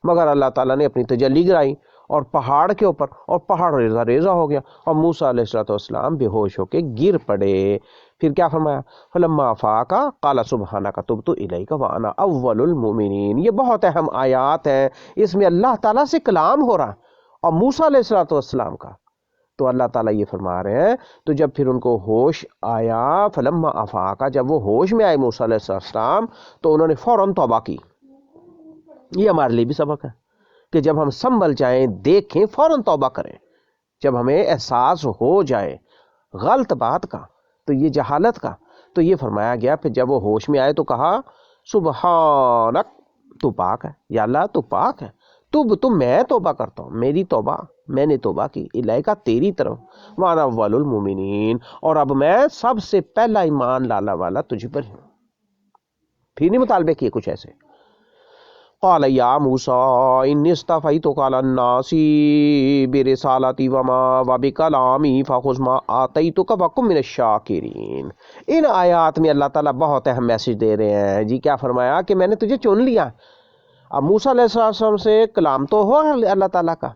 Speaker 1: مگر اللہ تعالیٰ نے اپنی تجلی گرائی اور پہاڑ کے اوپر، اور پہاڑ ریزہ ریزہ ہو گیا، اور موسیٰ علیہ السلام بے ہوش ہو کے گر پڑے. پھر کیا فرمایا؟ فلما افاق قال سبحانک تبت الیک وانا اول المؤمنین. یہ بہت اہم آیات ہیں، اس میں اللہ تعالیٰ سے کلام ہو رہا اور موسیٰ علیہ السلام کا. تو اللہ تعالیٰ یہ فرما رہے ہیں، تو جب پھر ان کو ہوش آیا، فلما افاق، جب وہ ہوش میں آئے موسیٰ علیہ السلام، تو انہوں نے فوراً توبہ کی. یہ ہمارے لیے بھی سبق ہے کہ جب ہم سنبھل جائیں، دیکھیں، فوراً توبہ کریں. جب ہمیں احساس ہو جائے غلط بات کا، تو یہ جہالت کا، تو یہ فرمایا گیا. پھر جب وہ ہوش میں آئے تو کہا سبحانک، تو پاک ہے یا اللہ، تو پاک ہے. تو میں توبہ کرتا ہوں، میری توبہ، میں نے توبہ کی الیکا، تیری طرف، وانا اول المؤمنین، اور اب میں سب سے پہلا ایمان لانا والا تجھ پر ہوں. پھر نہیں مطالبے کیے کچھ ایسے. قال یا موسیٰ انی اصطفیتک علی الناس برسالتی وبکلامی فخذ ما آتیتک وکن من الشاکرین۔ ان آیات میں اللہ تعالیٰ بہت اہم میسج دے رہے ہیں جی۔ کیا فرمایا کہ میں نے تجھے چن لیا۔ اب موسیٰ علیہ السلام سے کلام تو ہو اللہ تعالیٰ کا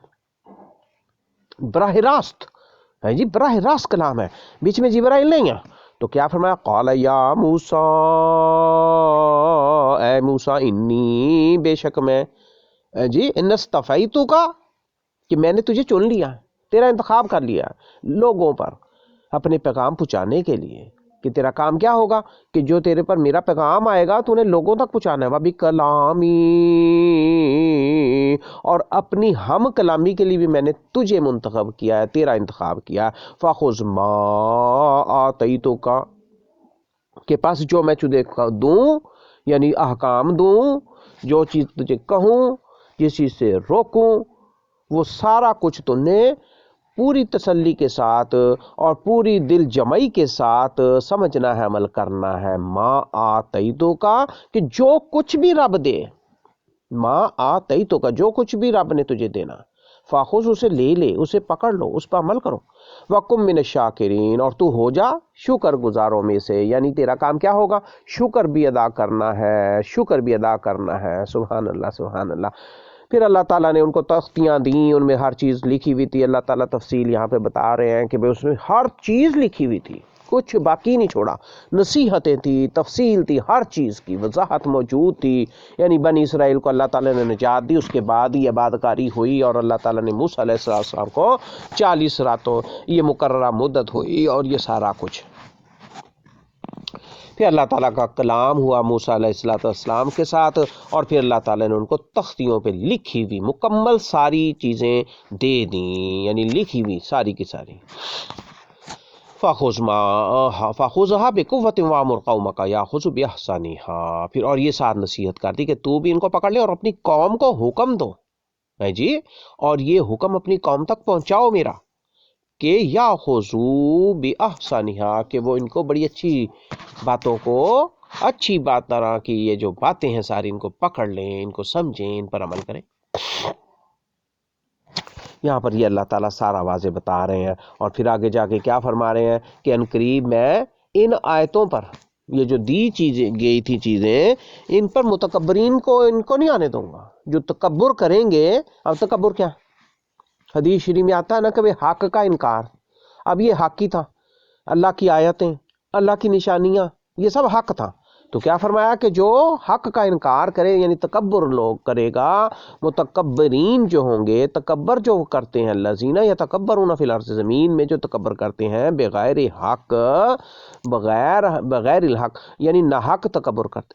Speaker 1: براہ راست ہے جی، براہ راست کلام ہے، بیچ میں جبرائیل نہیں ہے۔ تو کیا فرمایا؟ قال یا موسیٰ، اے موسیٰ، انی، بے شک میں، جی، ان اصطفیتک، کہ میں نے تجھے چن لیا، تیرا انتخاب کر لیا لوگوں پر اپنے پیغام پہنچانے کے لیے، کہ تیرا کام کیا ہوگا کہ جو تیرے پر میرا پیغام آئے گا تو انہیں لوگوں تک پہنچانا ہے۔ وَبِكَلَامِي، اور اپنی ہم کلامی کے لیے بھی میں نے تجھے منتخب کیا ہے، تیرا انتخاب کیا۔ فَخُذْ مَا آتَيْتُكَ، کے پاس جو میں تجھے دوں، یعنی احکام دوں، جو چیز تجھے کہوں، جس چیز سے روکوں، وہ سارا کچھ تم نے پوری تسلی کے ساتھ اور پوری دل جمعی کے ساتھ سمجھنا ہے، عمل کرنا ہے۔ ما آتیتک، کہ جو کچھ بھی رب دے، ما آتیتک، جو کچھ بھی رب نے تجھے دینا، فاخذ، اسے لے لے، اسے پکڑ لو، اس پر عمل کرو۔ وکم من الشاکرین، اور تو ہو جا شکر گزاروں میں سے، یعنی تیرا کام کیا ہوگا؟ شکر بھی ادا کرنا ہے، شکر بھی ادا کرنا ہے۔ سبحان اللہ، سبحان اللہ۔ پھر اللہ تعالیٰ نے ان کو تختیاں دیں، ان میں ہر چیز لکھی ہوئی تھی۔ اللہ تعالیٰ تفصیل یہاں پہ بتا رہے ہیں کہ اس میں ہر چیز لکھی ہوئی تھی، کچھ باقی نہیں چھوڑا، نصیحتیں تھی، تفصیل تھی، ہر چیز کی وضاحت موجود تھی۔ یعنی بنی اسرائیل کو اللہ تعالیٰ نے نجات دی، اس کے بعد یہ عبادت کاری ہوئی، اور اللہ تعالیٰ نے موسیٰ علیہ السلام کو 40 راتوں یہ مقررہ مدت ہوئی، اور یہ سارا کچھ۔ پھر اللہ تعالیٰ کا کلام ہوا موسیٰ علیہ السلام کے ساتھ، اور پھر اللہ تعالیٰ نے ان کو تختیوں پہ لکھی ہوئی مکمل ساری چیزیں دے دیں، یعنی لکھی ہوئی ساری کی ساری۔ فَخُذْهَا بِقُوَّةٍ وَأْمُرْ قَوْمَكَ يَأْخُذُوا بِأَحْسَنِهَا، پھر اور یہ ساتھ نصیحت کر دی کہ تو بھی ان کو پکڑ لے اور اپنی قوم کو حکم دو، جی، اور یہ حکم اپنی قوم تک پہنچاؤ میرا، کہ یاخذوا بِأَحْسَنِهَا، کہ وہ ان کو بڑی اچھی باتوں کو، اچھی بات طرح کی یہ جو باتیں ہیں ساری ان کو پکڑ لیں، ان کو سمجھیں، ان پر عمل کریں۔ یہاں پر یہ اللہ تعالیٰ سارا واضح بتا رہے ہیں، اور پھر آگے جا کے کیا فرما رہے ہیں کہ ان قریب میں ان آیتوں پر، یہ جو دی چیزیں گئی تھی چیزیں، ان پر متکبرین کو، ان کو نہیں آنے دوں گا، جو تکبر کریں گے۔ اب تکبر کیا؟ حدیث شریف میں آتا ہے نا کہ حق کا انکار، اب یہ حق ہی تھا، اللہ کی آیتیں، اللہ کی نشانیاں، یہ سب حق تھا۔ تو کیا فرمایا کہ جو حق کا انکار کرے، یعنی تکبر لوگ کرے گا، متکبرین جو ہوں گے، تکبر جو کرتے ہیں، الذین یتکبرون فی الارض، زمین میں جو تکبر کرتے ہیں بغیر حق، بغیر الحق، یعنی ناحق تکبر کرتے،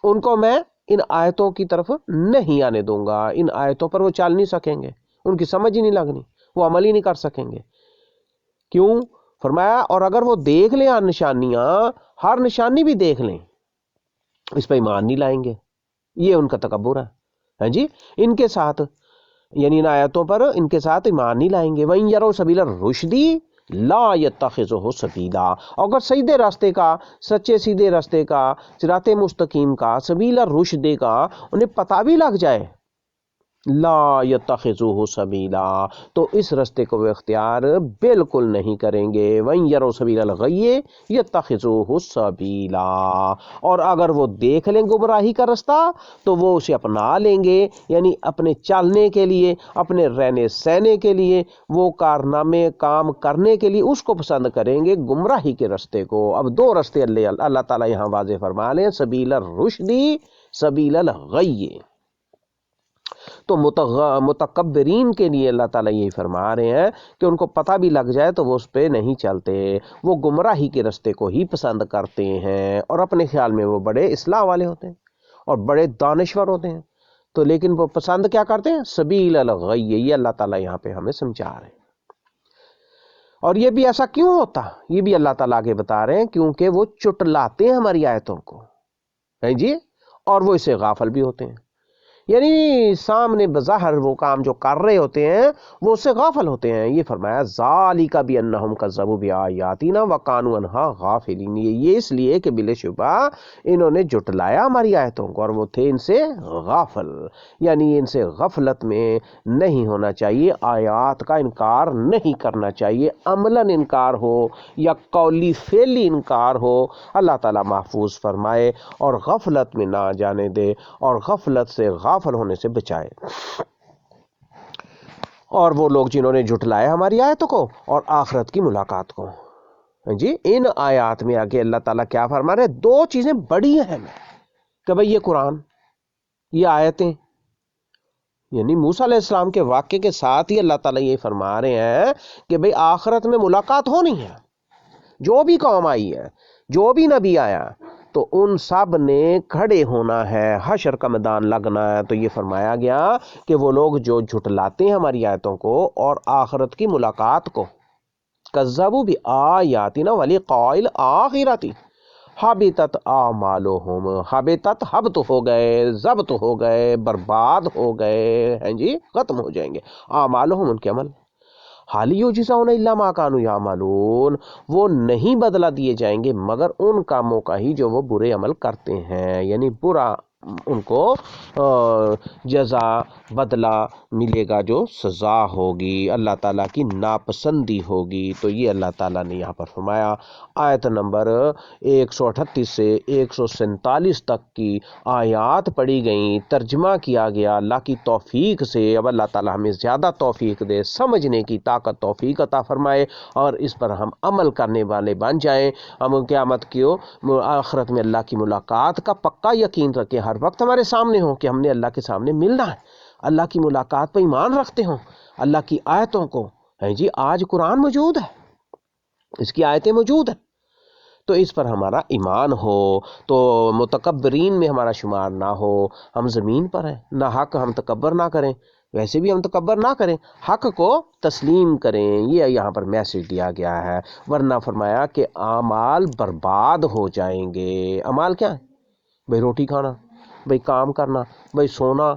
Speaker 1: ان کو میں ان آیتوں کی طرف نہیں آنے دوں گا۔ ان آیتوں پر وہ چل نہیں سکیں گے، ان کی سمجھ ہی نہیں لگنی، وہ عمل ہی نہیں کر سکیں گے۔ کیوں؟ فرمایا اور اگر وہ دیکھ لیں نشانیاں، ہر نشانی بھی دیکھ لیں، اس پہ ایمان نہیں لائیں گے، یہ ان کا تکبر ہے جی، ان کے ساتھ، یعنی ان آیتوں پر ان کے ساتھ ایمان نہیں لائیں گے۔ وَإِن يَرَوْا سَبِيلَ الرُّشْدِ لَا يَتَّخِذُهُ سَبِيلًا، اگر سیدھے راستے کا، سچے سیدھے راستے کا، صراط مستقیم کا، سبیل الرشد کا انہیں پتہ بھی لگ جائے، لا يتخذوه سبیلا، تو اس راستے کو وہ اختیار بالکل نہیں کریں گے۔ وَإِن يَرَوْا سَبِيلَ الْغَيِّ يَتَّخِذُوهُ سَبِيلًا، اور اگر وہ دیکھ لیں گمراہی کا راستہ تو وہ اسے اپنا لیں گے، یعنی اپنے چلنے کے لیے، اپنے رہنے سہنے کے لیے، وہ کارنامے کام کرنے کے لیے اس کو پسند کریں گے، گمراہی کے راستے کو۔ اب دو راستے اللہ تعالیٰ یہاں واضح فرما لیں، سبیل الرشد، سبیل الغی۔ تو متکبرین کے لیے اللہ تعالیٰ یہی فرما رہے ہیں کہ ان کو پتہ بھی لگ جائے تو وہ اس پہ نہیں چلتے، وہ گمراہی کے راستے کو ہی پسند کرتے ہیں، اور اپنے خیال میں وہ بڑے اصلاح والے ہوتے ہیں اور بڑے دانشور ہوتے ہیں، تو لیکن وہ پسند کیا کرتے ہیں؟ سبیل الغی۔ یہ اللہ تعالیٰ یہاں پہ ہمیں سمجھا رہے ہیں۔ اور یہ بھی ایسا کیوں ہوتا، یہ بھی اللہ تعالیٰ آگے بتا رہے ہیں، کیونکہ وہ چٹلاتے ہیں ہماری آیتوں کو، جی، اور وہ اسے غافل بھی ہوتے ہیں۔ یعنی سامنے بظاہر وہ کام جو کر رہے ہوتے ہیں وہ اس سے غافل ہوتے ہیں. یہ فرمایا ذالک بانہم کذبوا بآیاتنا وکانوا عنہا غافلین، یہ اس لیے کہ بلا شبہ انہوں نے جھٹلایا ہماری آیتوں کو اور وہ تھے ان سے غافل. یعنی ان سے غفلت میں نہیں ہونا چاہیے، آیات کا انکار نہیں کرنا چاہیے، عملاً انکار ہو یا قولی فعلی انکار ہو، اللہ تعالیٰ محفوظ فرمائے اور غفلت میں نہ جانے دے اور غفلت سے غافل ہونے سے بچائے. اور وہ لوگ جنہوں نے جھٹلایا ہماری آیتوں کو اور آخرت کی ملاقات کو. جی ان آیات میں آگے اللہ تعالیٰ کیا فرما رہے ہیں؟ دو چیزیں بڑی اہم ہیں کہ بھئی یہ قرآن، یہ آیتیں، یعنی موسیٰ علیہ السلام کے واقعے کے ساتھ ہی اللہ تعالیٰ یہ فرما رہے ہیں کہ بھئی آخرت میں ملاقات ہونی ہے. جو بھی قوم آئی ہے، جو بھی نبی آیا، تو ان سب نے کھڑے ہونا ہے، حشر کا میدان لگنا ہے. تو یہ فرمایا گیا کہ وہ لوگ جو جھٹلاتے ہیں ہماری آیتوں کو اور آخرت کی ملاقات کو، کذبوا بآیاتنا ولقاء الآخرۃ حبطت اعمالہم، حبطت حبط ہو گئے، ضبط ہو گئے، برباد ہو گئے ہیں جی، ختم ہو جائیں گے. اعمالہم ان کے عمل، حال یجزون الا ما کانوا یعملون، وہ نہیں بدلہ دیے جائیں گے مگر ان کاموں کا ہی جو وہ برے عمل کرتے ہیں. یعنی برا ان کو جزا بدلہ ملے گا، جو سزا ہوگی، اللہ تعالیٰ کی ناپسندی ہوگی. تو یہ اللہ تعالیٰ نے یہاں پر فرمایا. آیت نمبر 138 سے 147 تک کی آیات پڑھی گئیں، ترجمہ کیا گیا اللہ کی توفیق سے. اب اللہ تعالیٰ ہمیں زیادہ توفیق دے، سمجھنے کی طاقت توفیق عطا فرمائے اور اس پر ہم عمل کرنے والے بن جائیں. ہم قیامت کی آخرت میں اللہ کی ملاقات کا پکا یقین رکھیں، ہر وقت ہمارے سامنے ہو کہ ہم نے اللہ کے سامنے ملنا ہے، اللہ کی ملاقات پہ ایمان رکھتے ہوں، اللہ کی آیتوں کو. ہیں جی آج قرآن موجود ہے، اس کی آیتیں موجود ہیں، تو اس پر ہمارا ایمان ہو، تو متکبرین میں ہمارا شمار نہ ہو. ہم زمین پر ہیں، نہ حق ہم تکبر نہ کریں، ویسے بھی ہم تکبر نہ کریں، حق کو تسلیم کریں. یہ یہاں پر میسج دیا گیا ہے. ورنہ فرمایا کہ اعمال برباد ہو جائیں گے. اعمال کیا ہے؟ بھئی روٹی کھانا، بھئی کام کرنا، بھئی سونا،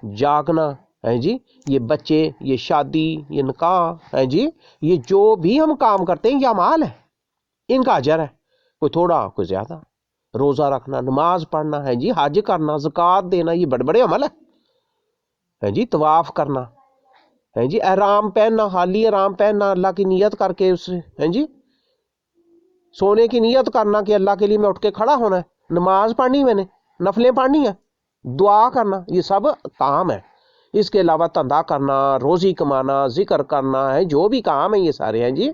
Speaker 1: جاگنا، ہے جی، یہ بچے، یہ شادی، یہ نکاح، ہے جی، یہ جو بھی ہم کام کرتے ہیں یہ اعمال ہے، ان کا اجر ہے، کوئی تھوڑا کوئی زیادہ. روزہ رکھنا، نماز پڑھنا، ہے جی، حج کرنا، زکوٰۃ دینا، یہ بڑے بڑے عمل ہے جی. طواف کرنا، ہے جی، احرام پہننا، حالی احرام پہننا اللہ کی نیت کر کے، اس سے ہے جی سونے کی نیت کرنا کہ اللہ کے لیے میں اٹھ کے کھڑا ہونا ہے، نماز پڑھنی، میں نے نفلیں پڑھنی ہیں، دعا کرنا، یہ سب کام ہے. اس کے علاوہ دھندا کرنا، روزی کمانا، ذکر کرنا، ہے جو بھی کام ہے یہ سارے ہیں جی.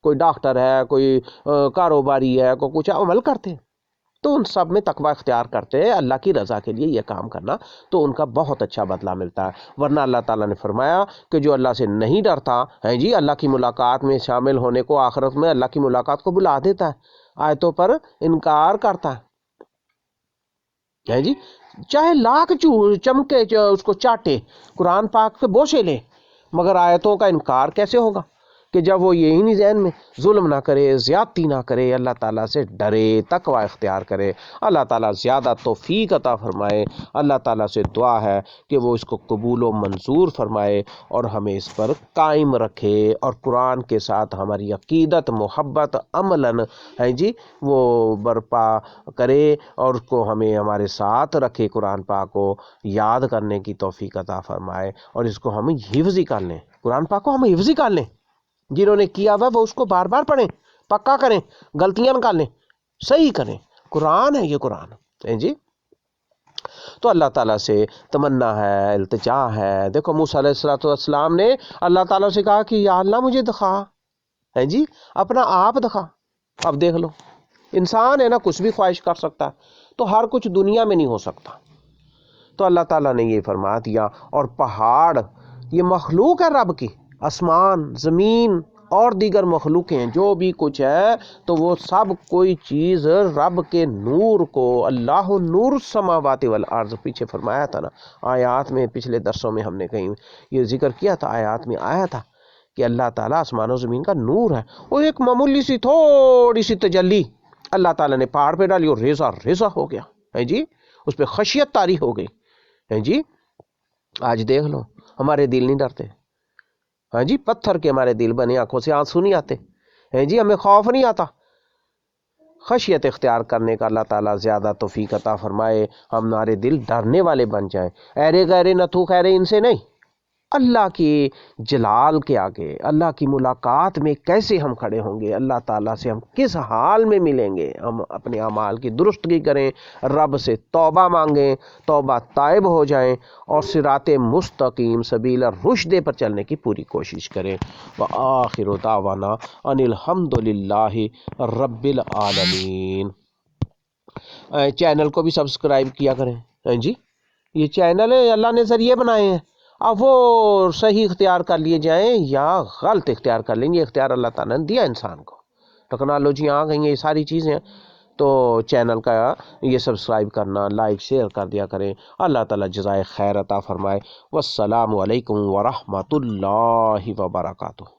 Speaker 1: کوئی ڈاکٹر ہے، کوئی کاروباری ہے، کوئی کچھ عمل کرتے ہیں، تو ان سب میں تقوی اختیار کرتے ہیں اللہ کی رضا کے لیے یہ کام کرنا، تو ان کا بہت اچھا بدلہ ملتا ہے. ورنہ اللہ تعالیٰ نے فرمایا کہ جو اللہ سے نہیں ڈرتا ہے جی، اللہ کی ملاقات میں شامل ہونے کو، آخرت میں اللہ کی ملاقات کو بلا دیتا ہے، آیتوں پر انکار کرتا ہے جی، چاہے لاکھ چمکے اس کو چاٹے، قرآن پاک پہ بوسے لے، مگر آیتوں کا انکار کیسے ہوگا؟ کہ جب وہ یہی نہیں ذہن میں ظلم نہ کرے، زیادتی نہ کرے، اللہ تعالیٰ سے ڈرے، تقوی اختیار کرے. اللہ تعالیٰ زیادہ توفیق عطا فرمائے. اللہ تعالیٰ سے دعا ہے کہ وہ اس کو قبول و منظور فرمائے اور ہمیں اس پر قائم رکھے، اور قرآن کے ساتھ ہماری عقیدت، محبت عملاً ہے جی وہ برپا کرے، اور اس کو ہمیں ہمارے ساتھ رکھے. قرآن پاک کو یاد کرنے کی توفیق عطا فرمائے اور اس کو ہم حفظی کر لیں، قرآن پاک کو ہم حفظی کر لیں. جنہوں نے کیا ہوا وہ اس کو بار بار پڑھیں، پکا کریں، غلطیاں نکالیں، صحیح کریں. قرآن ہے، یہ قرآن ہے جی. تو اللہ تعالیٰ سے تمنا ہے، التجا ہے. دیکھو موسیٰ علیہ السلام نے اللہ تعالیٰ سے کہا کہ یا اللہ مجھے دکھا، ہے جی، اپنا آپ دکھا. اب دیکھ لو، انسان ہے نا، کچھ بھی خواہش کر سکتا ہے، تو ہر کچھ دنیا میں نہیں ہو سکتا. تو اللہ تعالیٰ نے یہ فرما دیا. اور پہاڑ یہ مخلوق ہے رب کی، آسمان، زمین اور دیگر مخلوقیں ہیں، جو بھی کچھ ہے تو وہ سب کوئی چیز رب کے نور کو، اللہ نور السماوات والارض، پیچھے فرمایا تھا نا آیات میں، پچھلے درسوں میں ہم نے کہیں یہ ذکر کیا تھا، آیات میں آیا تھا کہ اللہ تعالیٰ آسمان و زمین کا نور ہے. وہ ایک معمولی سی تھوڑی سی تجلی اللہ تعالیٰ نے پہاڑ پہ ڈالی اور ریزہ ریزہ ہو گیا، ہے جی، اس پہ خشیت طاری ہو گئی، ہے جی. آج دیکھ لو ہمارے دل نہیں ڈرتے، ہاں جی، پتھر کے ہمارے دل بنے، آنکھوں سے آنسو نہیں آتے، ہیں جی، ہمیں خوف نہیں آتا۔ خشیت اختیار کرنے کا اللہ تعالیٰ زیادہ توفیق عطا فرمائے، ہمارے دل ڈرنے والے بن جائیں، ایرے غیرے نتھو خیرے ان سے نہیں، اللہ کی جلال کے آگے، اللہ کی ملاقات میں کیسے ہم کھڑے ہوں گے، اللہ تعالیٰ سے ہم کس حال میں ملیں گے، ہم اپنے اعمال کی درستگی کریں، رب سے توبہ مانگیں، توبہ تائب ہو جائیں اور صراط مستقیم سبیل الرشد پر چلنے کی پوری کوشش کریں۔ وآخر دعوانا ان الحمد للہ رب العالمین۔ چینل کو بھی سبسکرائب کیا کریں، ہاں جی، یہ چینل ہے اللہ نے ذریعے بنائے ہیں، اب وہ صحیح اختیار کر لیے جائیں یا غلط اختیار کر لیں، یہ اختیار اللہ تعالیٰ نے دیا انسان کو، ٹیکنالوجی آ گئی ہیں، یہ ساری چیزیں ہیں، تو چینل کا یہ سبسکرائب کرنا، لائک شیئر کر دیا کریں۔ اللہ تعالیٰ جزائے خیر عطا فرمائے۔ والسلام علیکم ورحمۃ اللہ وبرکاتہ۔